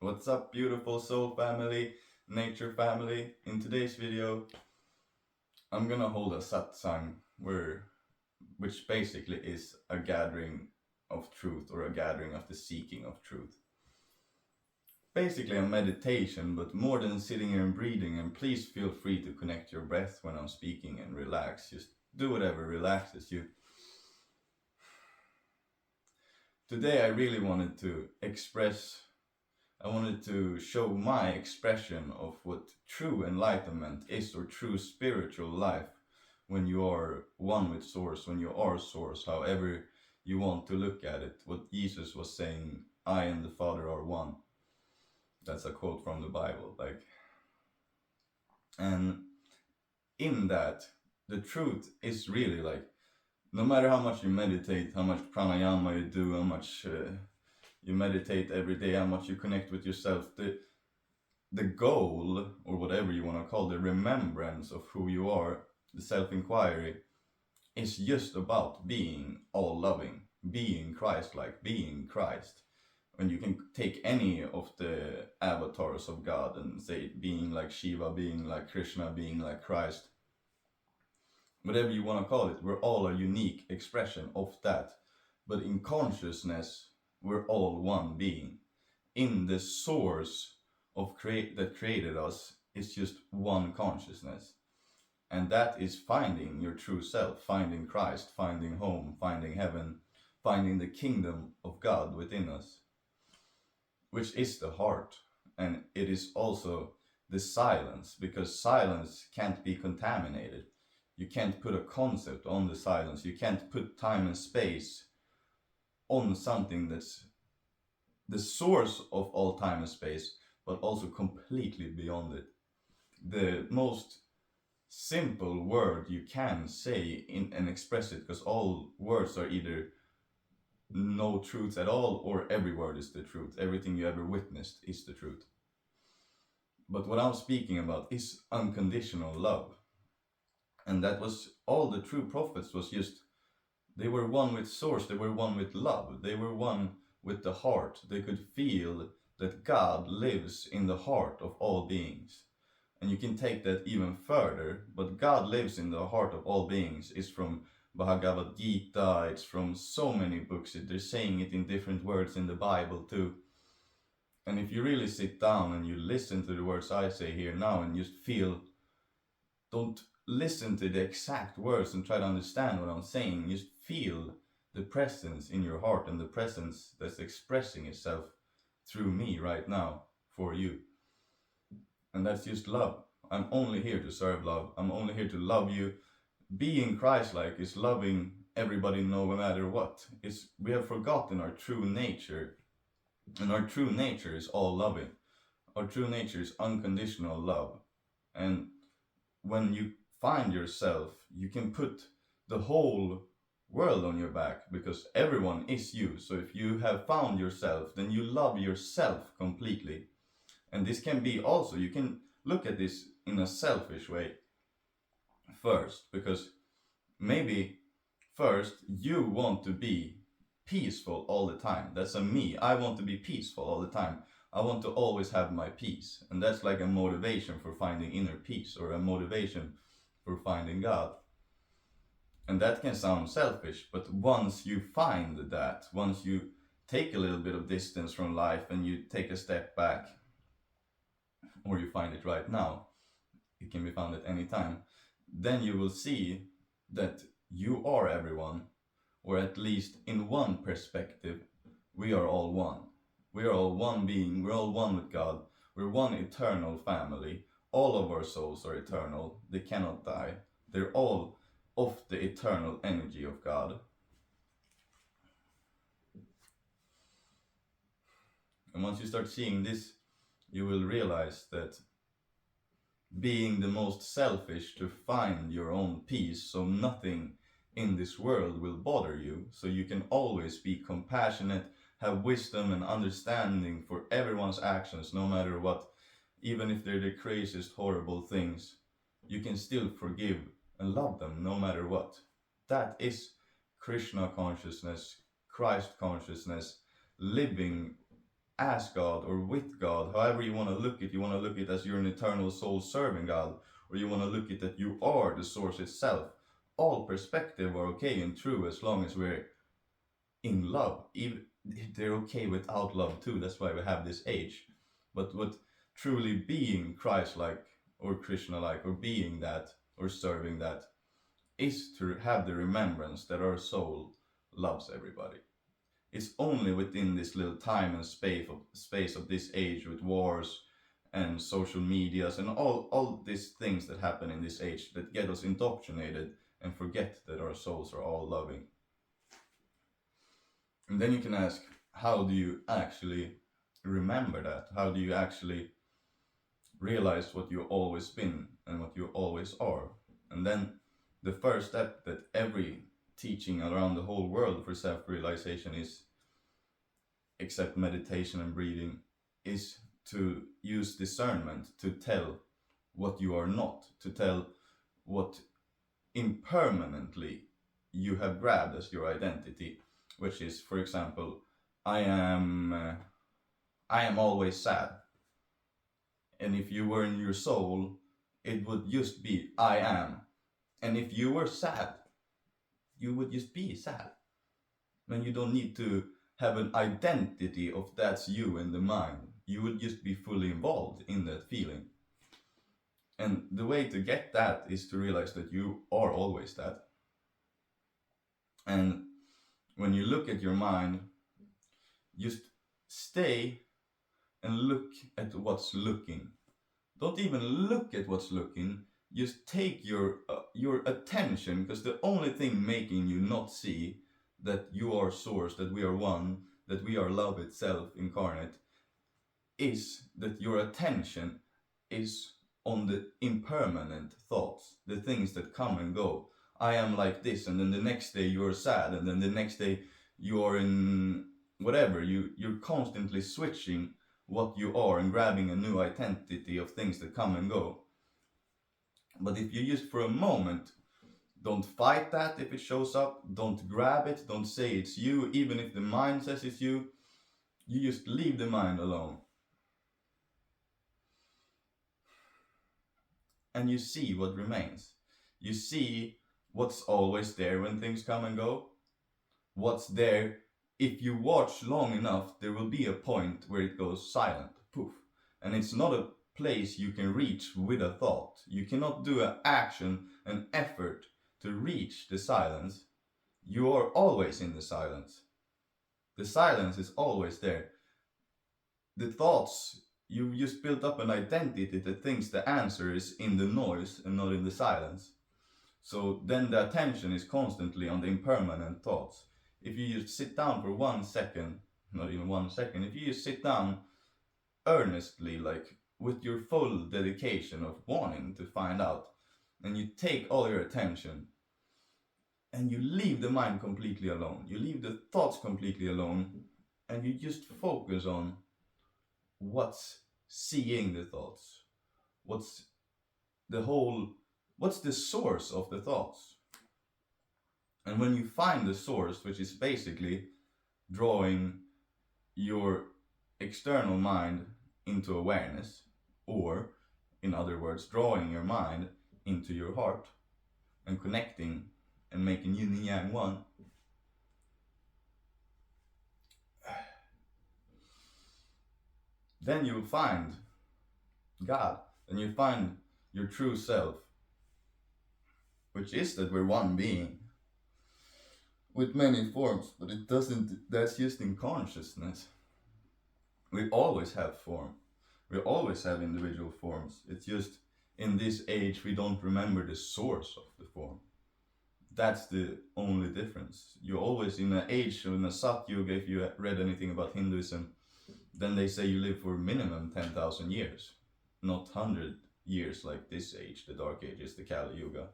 What's up, beautiful soul family, nature family? In today's video, I'm gonna hold a satsang which basically is a gathering of truth, or a gathering of the seeking of truth. Basically a meditation, but more than sitting here and breathing. And please feel free to connect your breath when I'm speaking and relax. Just do whatever relaxes you. Today I really wanted to I wanted to show my expression of what true enlightenment is, or true spiritual life, when you are one with Source, when you are Source, however you want to look at it. What Jesus was saying, I and the Father are one. That's a quote from the Bible. And in that, the truth is really no matter how much you meditate, how much pranayama you do, how much you meditate every day, how much you connect with yourself, the goal, or whatever you want to call the remembrance of who you are, the self-inquiry, is just about being all loving, being Christ-like, being Christ. And you can take any of the avatars of God and say being like Shiva, being like Krishna, being like Christ, whatever you want to call it. We're all a unique expression of that. But in consciousness, we're all one being. In the source that created us is just one consciousness. And that is finding your true self, finding Christ, finding home, finding heaven, finding the kingdom of God within us, which is the heart. And it is also the silence, because silence can't be contaminated. You can't put a concept on the silence. You can't put time and space on something that's the source of all time and space, but also completely beyond it. The most simple word you can say and express it, because all words are either no truth at all, or every word is the truth. Everything you ever witnessed is the truth. But what I'm speaking about is unconditional love. And that was all the true prophets was just, they were one with Source, they were one with love, they were one with the heart. They could feel that God lives in the heart of all beings. And you can take that even further, but God lives in the heart of all beings is from Bhagavad Gita, it's from so many books. They're saying it in different words in the Bible too. And if you really sit down and you listen to the words I say here now and just feel, don't listen to the exact words and try to understand what I'm saying, just feel the presence in your heart, and the presence that's expressing itself through me right now for you. And that's just love. I'm only here to serve love. I'm only here to love you. Being Christ-like is loving everybody no matter what. We have forgotten our true nature. And our true nature is all loving. Our true nature is unconditional love. And when you find yourself, you can put the whole world on your back, because everyone is you. So if you have found yourself, then you love yourself completely. And this can be also, you can look at this in a selfish way first, because maybe first you want to be peaceful all the time. That's a me. I want to be peaceful all the time. I want to always have my peace. And that's like a motivation for finding inner peace, or a motivation for finding God. And that can sound selfish, but once you find that, once you take a little bit of distance from life and you take a step back, or you find it right now, it can be found at any time, then you will see that you are everyone, or at least in one perspective, we are all one. We are all one being, we're all one with God, we're one eternal family. All of our souls are eternal, they cannot die. They're all of the eternal energy of God. And once you start seeing this, you will realize that being the most selfish to find your own peace, so nothing in this world will bother you, so you can always be compassionate, have wisdom and understanding for everyone's actions, no matter what. Even if they're the craziest horrible things, you can still forgive and love them no matter what. That is Krishna consciousness, Christ consciousness, living as God or with God, however you want to look at it. You want to look at it as you're an eternal soul serving God, or you want to look at it that you are the source itself. All perspective are okay and true as long as we're in love. Even they're okay without love too. That's why we have this age. But what truly being Christ-like or Krishna-like or being that or serving that is to have the remembrance that our soul loves everybody. It's only within this little time and space of this age with wars and social medias and all these things that happen in this age that get us indoctrinated and forget that our souls are all loving. And then you can ask, how do you actually remember that? How do you actually realize what you've always been and what you always are? And then the first step that every teaching around the whole world for self-realization is, except meditation and breathing, is to use discernment to tell what you are not, to tell what impermanently you have grabbed as your identity, which is, for example, I am always sad. And if you were in your soul, it would just be I am. And if you were sad, you would just be sad. And you don't need to have an identity of that's you in the mind. You would just be fully involved in that feeling. And the way to get that is to realize that you are always that. And when you look at your mind, just stay and look at what's looking. Don't even look at what's looking. Just take your attention, because the only thing making you not see that you are source, that we are one, that we are love itself incarnate, is that your attention is on the impermanent thoughts, the things that come and go. I am like this, and then the next day you're sad, and then the next day you're in whatever. You're constantly switching what you are and grabbing a new identity of things that come and go. But if you just for a moment don't fight that if it shows up, don't grab it, don't say it's you, even if the mind says it's you just leave the mind alone. And you see what remains. You see what's always there when things come and go. What's there, if you watch long enough, there will be a point where it goes silent, poof. And it's not a place you can reach with a thought. You cannot do an action, an effort to reach the silence. You are always in the silence. The silence is always there. The thoughts, you just built up an identity that thinks the answer is in the noise and not in the silence. So then the attention is constantly on the impermanent thoughts. If you just sit down for 1 second, not even 1 second, if you just sit down earnestly, like with your full dedication of wanting to find out, and you take all your attention, and you leave the mind completely alone, you leave the thoughts completely alone, and you just focus on what's seeing the thoughts, what's the source of the thoughts. And when you find the source, which is basically drawing your external mind into awareness, or in other words, drawing your mind into your heart and connecting and making yin and yang one, then you'll find God, and you find your true self, which is that we're one being with many forms, but it doesn't, that's just in consciousness. We always have form. We always have individual forms. It's just in this age we don't remember the source of the form. That's the only difference. You're always in an age, in a Sat Yuga, if you read anything about Hinduism, then they say you live for minimum 10,000 years, not 100 years like this age, the Dark Ages, the Kali Yuga.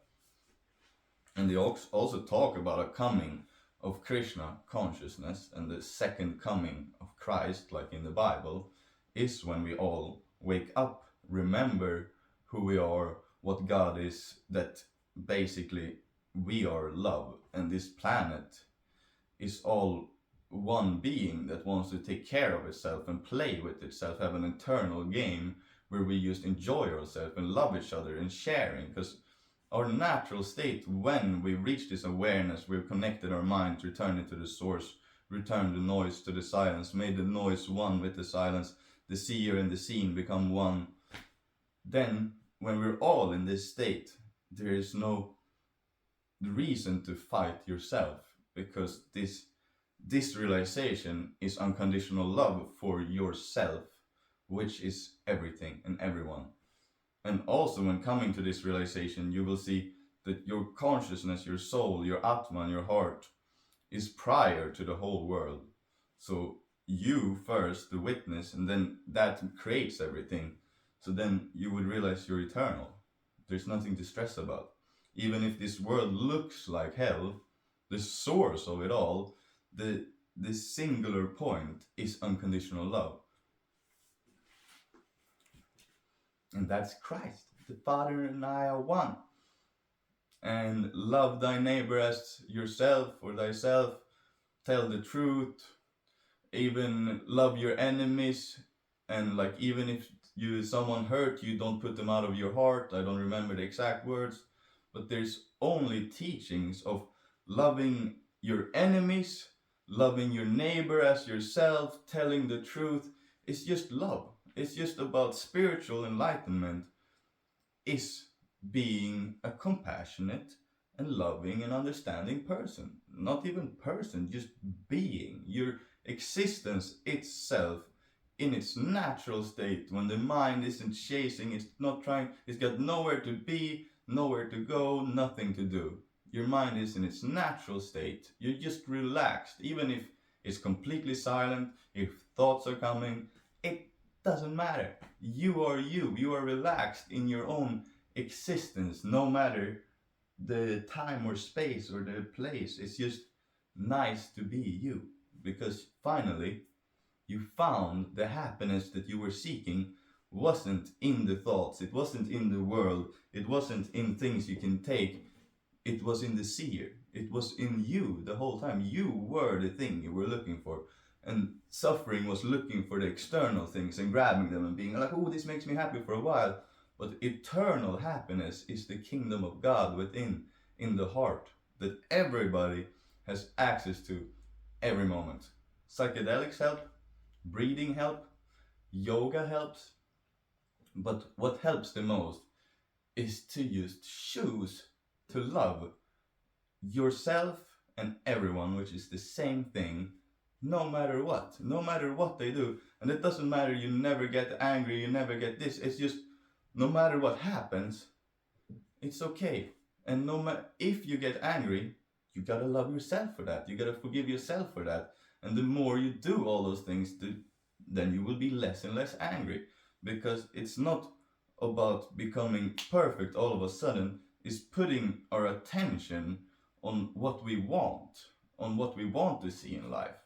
And they also talk about a coming of Krishna consciousness, and the second coming of Christ, like in the Bible, is when we all wake up, remember who we are, what God is, that basically we are love, and this planet is all one being that wants to take care of itself and play with itself, have an eternal game where we just enjoy ourselves and love each other and sharing. Because our natural state, when we reach this awareness, we've connected our mind, returned it to the source, returned the noise to the silence, made the noise one with the silence, the seer and the seen become one. Then, when we're all in this state, there is no reason to fight yourself, because this realization is unconditional love for yourself, which is everything and everyone. And also, when coming to this realization, you will see that your consciousness, your soul, your Atman, your heart, is prior to the whole world. So you first, the witness, and then that creates everything. So then you would realize you're eternal. There's nothing to stress about. Even if this world looks like hell, the source of it all, the singular point is unconditional love. And that's Christ. The Father and I are one. And love thy neighbor as yourself or thyself. Tell the truth. Even love your enemies. And like, even if someone hurt you, don't put them out of your heart. I don't remember the exact words. But there's only teachings of loving your enemies, loving your neighbor as yourself, telling the truth. It's just love. It's just about spiritual enlightenment, is being a compassionate and loving and understanding person. Not even person, just being. Your existence itself in its natural state, when the mind isn't chasing, it's not trying, it's got nowhere to be, nowhere to go, nothing to do. Your mind is in its natural state. You're just relaxed, even if it's completely silent, if thoughts are coming, it doesn't matter. You are you. You are relaxed in your own existence, no matter the time or space or the place. It's just nice to be you, because finally you found the happiness that you were seeking wasn't in the thoughts, it wasn't in the world, it wasn't in things you can take, it was in the seer. It was in you the whole time. You were the thing you were looking for. And suffering was looking for the external things and grabbing them and being like, oh, this makes me happy for a while. But eternal happiness is the kingdom of God within, in the heart, that everybody has access to every moment. Psychedelics help, breathing help, yoga helps. But what helps the most is to just choose to love yourself and everyone, which is the same thing, no matter what they do. And it doesn't matter, you never get angry, you never get this. It's just, no matter what happens, it's okay. And no matter if you get angry, you gotta love yourself for that. You gotta forgive yourself for that. And the more you do all those things, then you will be less and less angry. Because it's not about becoming perfect all of a sudden. It's putting our attention on what we want to see in life.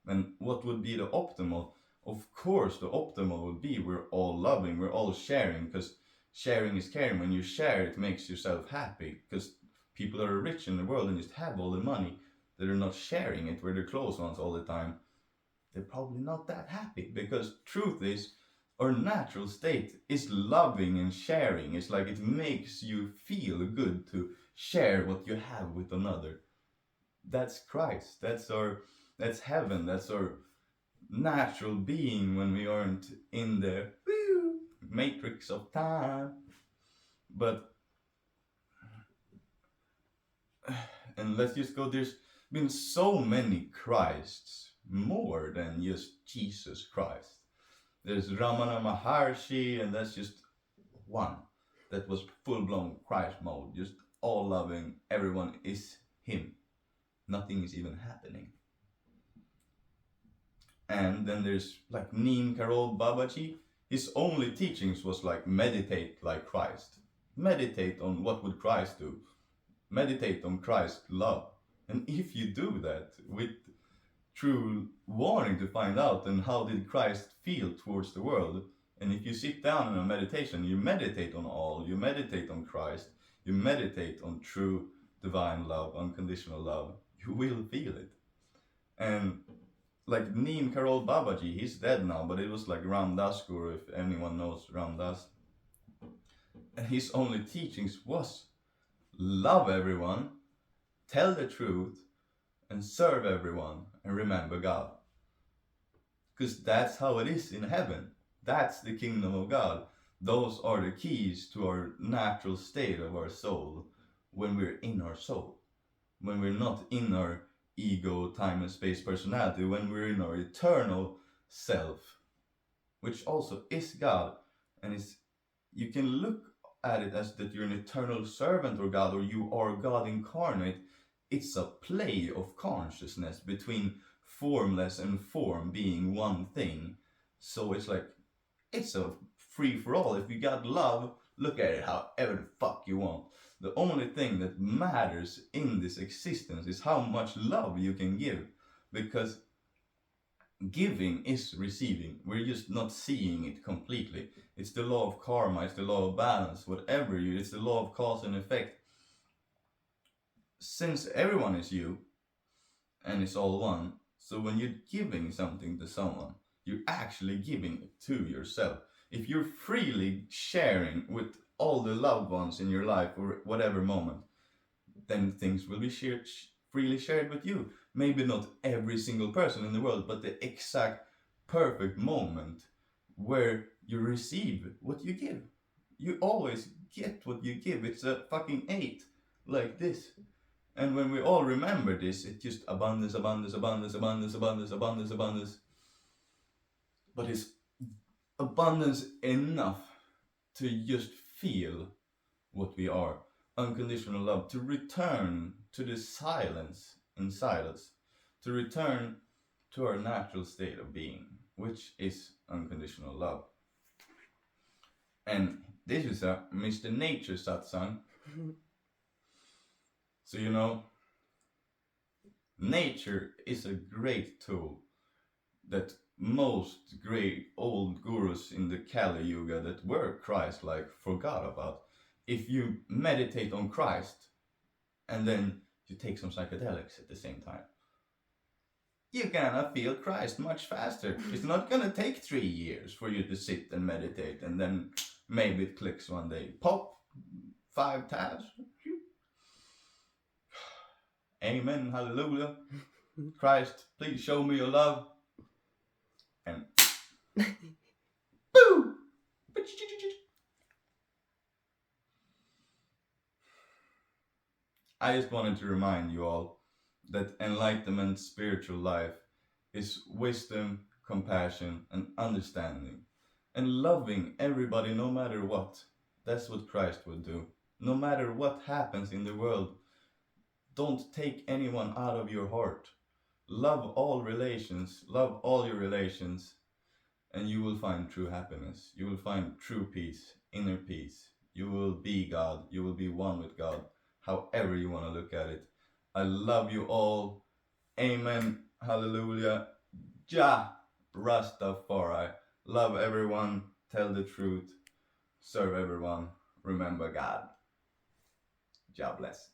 And what would be the optimal? Of course, the optimal would be we're all loving, we're all sharing, because sharing is caring. When you share, it makes yourself happy, because people are rich in the world and just have all the money. That are not sharing it with their close ones all the time. They're probably not that happy, because truth is, our natural state is loving and sharing. It's like it makes you feel good to share what you have with another. That's Christ. That's heaven. That's our natural being when we aren't in the matrix of time. But, and let's just go, there's been so many Christs, more than just Jesus Christ. There's Ramana Maharshi, and that's just one that was full-blown Christ mode, just all loving, everyone is him. Nothing is even happening. And then there's like Neem Karol Babaji. His only teachings was like, meditate like Christ. Meditate on what would Christ do. Meditate on Christ's love. And if you do that with true wanting to find out, and how did Christ feel towards the world, and if you sit down in a meditation, you meditate on all, you meditate on Christ, you meditate on true divine love, unconditional love, you will feel it. And like Neem Karol Babaji, he's dead now, but it was like Ram Das Guru, if anyone knows Ram Das. And his only teachings was love everyone, tell the truth, and serve everyone, and remember God. Because that's how it is in heaven. That's the kingdom of God. Those are the keys to our natural state of our soul when we're in our soul. When we're not in our ego, time and space personality, when we're in our eternal self, which also is God. And you can look at it as that you're an eternal servant or God, or you are God incarnate. It's a play of consciousness between formless and form being one thing. So it's like, it's a free for all. If you got love, look at it however the fuck you want. The only thing that matters in this existence is how much love you can give. Because giving is receiving. We're just not seeing it completely. It's the law of karma, it's the law of balance, whatever it's the law of cause and effect. Since everyone is you, and it's all one, so when you're giving something to someone, you're actually giving it to yourself. If you're freely sharing with all the loved ones in your life or whatever moment, then things will be freely shared with you. Maybe not every single person in the world, but the exact perfect moment where you receive what you give. You always get what you give. It's a fucking 8, like this. And when we all remember this, it's just abundance, abundance, abundance, abundance, abundance, abundance, abundance. But it's abundance enough to just feel what we are. Unconditional love, to return to the silence inside us, to return to our natural state of being, which is unconditional love. And this is a Mr. Nature Satsang. So nature is a great tool that most great old gurus in the Kali Yuga that were Christ-like forgot about. If you meditate on Christ and then you take some psychedelics at the same time, you're gonna feel Christ much faster. It's not gonna take 3 years for you to sit and meditate and then maybe it clicks one day. Pop, 5 tabs. Amen, hallelujah. Christ, please show me your love. And boom! I just wanted to remind you all that enlightenment spiritual life is wisdom, compassion, and understanding. And loving everybody no matter what. That's what Christ would do. No matter what happens in the world, don't take anyone out of your heart. Love all relations, love all your relations, and you will find true happiness. You will find true peace, inner peace. You will be God. You will be one with God, however you want to look at it. I love you all. Amen. Hallelujah. Jah Rastafari. Love everyone. Tell the truth. Serve everyone. Remember God. Jah bless.